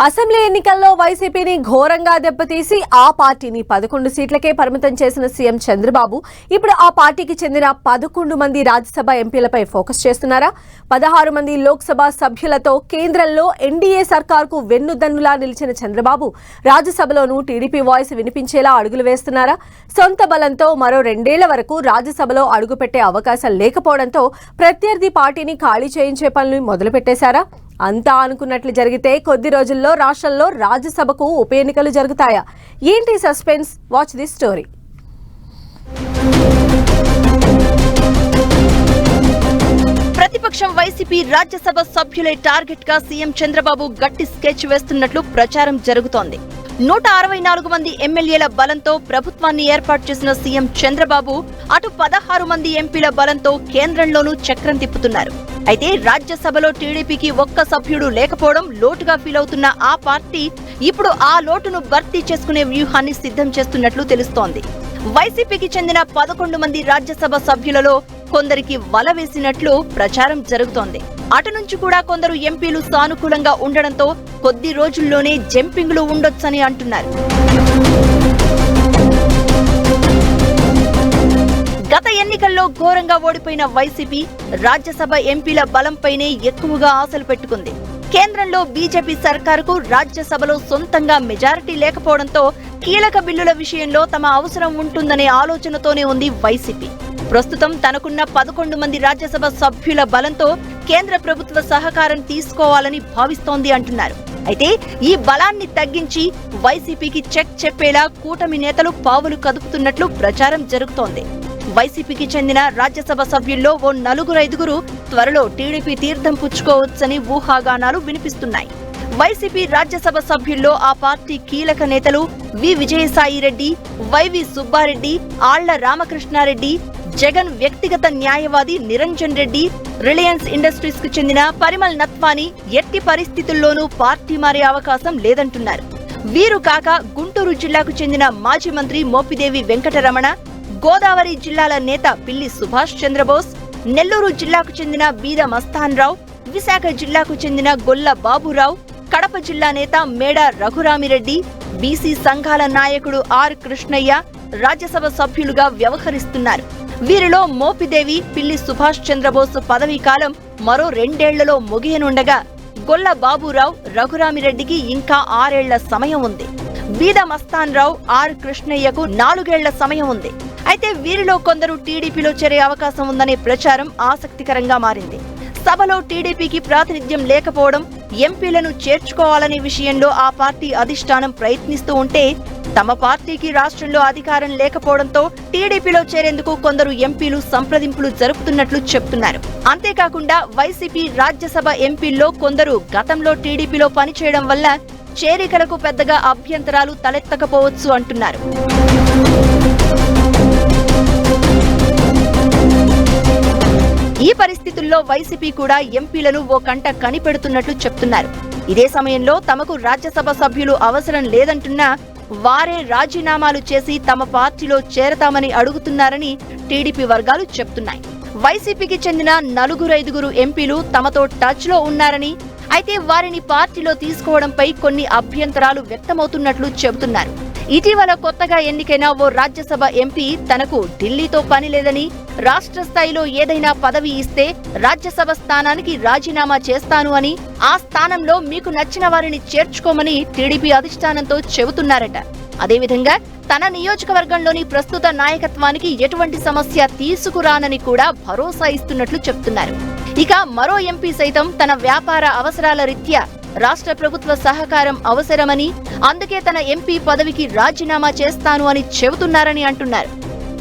Assembly ఎన్నికల్లో వైసీపీని ఘోరంగా దెబ్బతీసి ఆ పార్టీని 11 సీట్లకే పరిమితం చేసిన సీఎం చంద్రబాబు ఇప్పుడు ఆ పార్టీకి చెందిన 11 మంది రాజ్యసభ ఎంపీలపై ఫోకస్ చేస్తున్నారా? 16 మంది లోక్సభ సభ్యులతో కేంద్రంలో ఎన్డీఏ సర్కార్కు వెన్నుదన్నులా నిలిచిన చంద్రబాబు రాజ్యసభలోనూ టీడీపీ వాయిస్ వినిపించేలా అడుగులు వేస్తున్నారా? సొంత బలంతో మరో 2 ఏళ్ల వరకు రాజ్యసభలో అడుగుపెట్టే అవకాశం లేకపోవడంతో ప్రత్యర్థి పార్టీని ఖాళీ చేయించే పనులు మొదలుపెట్టేశారా? అంతా అనుకున్నట్లు జరిగితే కొద్ది రోజుల్లో రాష్ట్రంలో రాజ్యసభకు ఉప ఎన్నికలు జరుగుతాయా? ఏంటి సస్పెన్స్? Watch this story. ప్రతిపక్షం వైసీపీ రాజ్యసభ సభ్యులే టార్గెట్ గా సీఎం చంద్రబాబు గట్టి స్కెచ్ వేస్తున్నట్లు ప్రచారం జరుగుతోంది. 164 మంది ఎమ్మెల్యేల బలంతో ప్రభుత్వాన్ని ఏర్పాటు చేసిన సీఎం చంద్రబాబు అటు 16 మంది ఎంపీల బలంతో కేంద్రంలోనూ చక్రం తిప్పుతున్నారు. అయితే రాజ్యసభలో టీడీపీకి ఒక్క సభ్యుడు లేకపోవడం లోటుగా ఫీల్ అవుతున్న ఆ పార్టీ ఇప్పుడు ఆ లోటును భర్తీ చేసుకునే వ్యూహాన్ని సిద్ధం చేస్తున్నట్లు తెలుస్తోంది. వైసీపీకి చెందిన 11 మంది రాజ్యసభ సభ్యులలో కొందరికి వల వేసినట్లు ప్రచారం జరుగుతోంది. అటు నుంచి కూడా కొందరు ఎంపీలు సానుకూలంగా ఉండడంతో కొద్ది రోజుల్లోనే జంపింగ్లు ఉండొచ్చని అంటున్నారు. గత ఎన్నికల్లో ఘోరంగా ఓడిపోయిన వైసీపీ రాజ్యసభ ఎంపీల బలంపైనే ఎక్కువగా ఆశలు పెట్టుకుంది. కేంద్రంలో బీజేపీ సర్కారుకు రాజ్యసభలో సొంతంగా మెజారిటీ లేకపోవడంతో కీలక బిల్లుల విషయంలో తమ అవసరం ఉంటుందనే ఆలోచనతోనే ఉంది వైసీపీ. ప్రస్తుతం తనకున్న 11 మంది రాజ్యసభ సభ్యుల బలంతో కేంద్ర ప్రభుత్వ సహకారం తీసుకోవాలని భావిస్తోంది అంటున్నారు. అయితే ఈ బలాన్ని తగ్గించి వైసీపీకి చెక్ చెప్పేలా కూటమి నేతలు పావులు కదుపుతున్నట్లు ప్రచారం జరుగుతోంది. వైసీపీకి చెందిన రాజ్యసభ సభ్యుల్లో ఓ 4-5 త్వరలో టీడీపీ తీర్థం పుచ్చుకోవచ్చని ఊహాగానాలు వినిపిస్తున్నాయి. వైసీపీ రాజ్యసభ సభ్యుల్లో ఆ పార్టీ కీలక నేతలు వి విజయసాయిరెడ్డి, వైవి సుబ్బారెడ్డి, ఆళ్ల రామకృష్ణారెడ్డి, జగన్ వ్యక్తిగత న్యాయవాది నిరంజన్ రెడ్డి, రిలయన్స్ ఇండస్ట్రీస్ కు చెందిన పరిమల్ నత్వాని ఎట్టి పరిస్థితుల్లోనూ పార్టీ మారే అవకాశం లేదంటున్నారు. వీరు కాక గుంటూరు జిల్లాకు చెందిన మాజీ మంత్రి మోపిదేవి వెంకటరమణ, గోదావరి జిల్లాల నేత పిల్లి సుభాష్ చంద్రబోస్, నెల్లూరు జిల్లాకు చెందిన బీద మస్తాన్ రావు, విశాఖ జిల్లాకు చెందిన గొల్ల బాబురావు, కడప జిల్లా నేత మేడ రఘురామిరెడ్డి, బీసీ సంఘాల నాయకుడు ఆర్ కృష్ణయ్య రాజ్యసభ సభ్యులుగా వ్యవహరిస్తున్నారు. వీరిలో మోపిదేవి, పిల్లి సుభాష్ చంద్రబోస్ పదవీ కాలం మరో 2 ఏళ్లలో ముగియనుండగా గొల్ల బాబురావు, రఘురామిరెడ్డికి ఇంకా 6 ఏళ్ల సమయం ఉంది. బీద మస్తాన్ రావు, ఆర్ కృష్ణయ్యకు 4 ఏళ్ల సమయం ఉంది. అయితే వీరిలో కొందరు టీడీపీలో చేరే అవకాశం ఉందనే ప్రచారం ఆసక్తికరంగా మారింది. సభలో టీడీపీకి ప్రాతినిధ్యం లేకపోవడం, ఎంపీలను చేర్చుకోవాలనే విషయంలో ఆ పార్టీ అధిష్టానం ప్రయత్నిస్తూ ఉంటే తమ పార్టీకి రాష్ట్రంలో అధికారం లేకపోవడంతో టీడీపీలో చేరేందుకు కొందరు ఎంపీలు సంప్రదింపులు జరుపుతున్నట్లు చెప్తున్నారు. అంతేకాకుండా వైసీపీ రాజ్యసభ ఎంపీల్లో కొందరు గతంలో టీడీపీలో పనిచేయడం వల్ల చేరికలకు పెద్దగా అభ్యంతరాలు తలెత్తకపోవచ్చు అంటున్నారు. ఈ పరిస్థితుల్లో వైసీపీ కూడా ఎంపీలను ఓ కంట కనిపెడుతున్నట్లు చెప్తున్నారు. ఇదే సమయంలో తమకు రాజ్యసభ సభ్యులు అవసరం లేదంటున్నా వారే రాజీనామాలు చేసి తమ పార్టీలో చేరతామని అడుగుతున్నారని టీడీపీ వర్గాలు చెప్తున్నాయి. వైసీపీకి చెందిన 4-5 ఎంపీలు తమతో టచ్ లో ఉన్నారని, అయితే వారిని పార్టీలో తీసుకోవడంపై కొన్ని అభ్యంతరాలు వ్యక్తమవుతున్నట్లు చెబుతున్నారు. ఇటీవల కొత్తగా ఎన్నికైన ఓ రాజ్యసభ ఎంపీ తనకు ఢిల్లీతో పని లేదని, రాష్ట్ర స్థాయిలో ఏదైనా పదవి ఇస్తే రాజ్యసభ స్థానానికి రాజీనామా చేస్తాను అని, ఆ స్థానంలో మీకు నచ్చిన వారిని చేర్చుకోమని టీడీపీ అధిష్టానంతో చెబుతున్నారట. అదేవిధంగా తన నియోజకవర్గంలోని ప్రస్తుత నాయకత్వానికి ఎటువంటి సమస్య తీసుకురానని కూడా భరోసా ఇస్తున్నట్లు చెప్తున్నారు. ఇక మరో ఎంపీ సైతం తన వ్యాపార అవసరాల రీత్యా రాష్ట్ర ప్రభుత్వ సహకారం అవసరమని, అందుకే తన ఎంపీ పదవికి రాజీనామా చేస్తాను అని చెబుతున్నారని అంటున్నారు.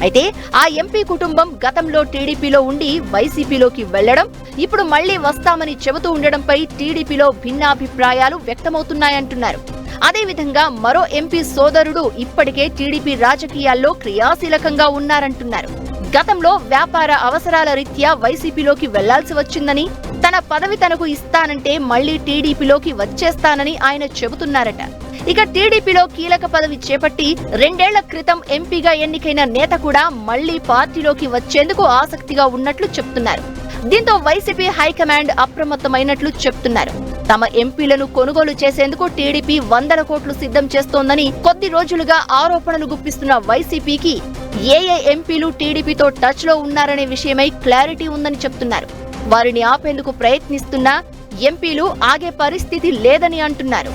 అయితే ఆ ఎంపీ కుటుంబం గతంలో టీడీపీలో ఉండి వైసీపీలోకి వెళ్లడం, ఇప్పుడు మళ్లీ వస్తామని చెబుతూ ఉండడంపై టీడీపీలో భిన్నాభిప్రాయాలు వ్యక్తమవుతున్నాయంటున్నారు. అదేవిధంగా మరో ఎంపీ సోదరుడు ఇప్పటికే టీడీపీ రాజకీయాల్లో క్రియాశీలకంగా ఉన్నారంటున్నారు. గతంలో వ్యాపార అవసరాల రీత్యా వైసీపీలోకి వెళ్లాల్సి వచ్చిందని, తన పదవి తనకు ఇస్తానంటే మళ్లీ టీడీపీలోకి వచ్చేస్తానని ఆయన చెబుతున్నారట. ఇక టీడీపీలో కీలక పదవి చేపట్టి 2 ఏళ్ల క్రితం ఎంపీగా ఎన్నికైన నేత కూడా మళ్లీ పార్టీలోకి వచ్చేందుకు ఆసక్తిగా ఉన్నట్లు చెప్తున్నారు. దీంతో వైసీపీ హైకమాండ్ అప్రమత్తమైనట్లు చెప్తున్నారు. తమ ఎంపీలను కొనుగోలు చేసేందుకు టీడీపీ 100 కోట్లు సిద్ధం చేస్తోందని కొద్ది రోజులుగా ఆరోపణలు గుప్పిస్తున్న వైసీపీకి ఏ ఎంపీలు టీడీపీతో టచ్ లో ఉన్నారనే విషయమై క్లారిటీ ఉందని చెప్తున్నారు. వారిని ఆపేందుకు ప్రయత్నిస్తున్నా ఎంపీలు ఆగే పరిస్థితి లేదని అంటున్నారు.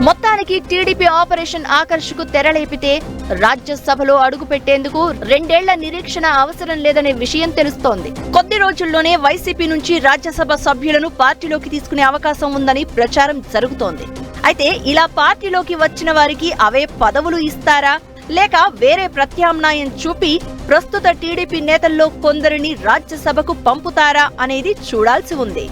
మొత్తానికి టీడీపీ ఆపరేషన్ ఆకర్షకు తెరలేపితే రాజ్యసభలో అడుగుపెట్టేందుకు 2 ఏళ్ల నిరీక్షణ అవసరం లేదనే విషయం తెలుస్తోంది. కొద్ది రోజుల్లోనే వైసీపీ నుంచి రాజ్యసభ సభ్యులను పార్టీలోకి తీసుకునే అవకాశం ఉందని ప్రచారం జరుగుతోంది. అయితే ఇలా పార్టీలోకి వచ్చిన వారికి అవే పదవులు ఇస్తారా, లేక వేరే ప్రత్యామ్నాయం చూపి ప్రస్తుత టీడీపీ నేతల్లో కొందరిని రాజ్యసభకు పంపుతారా అనేది చూడాల్సి ఉంది.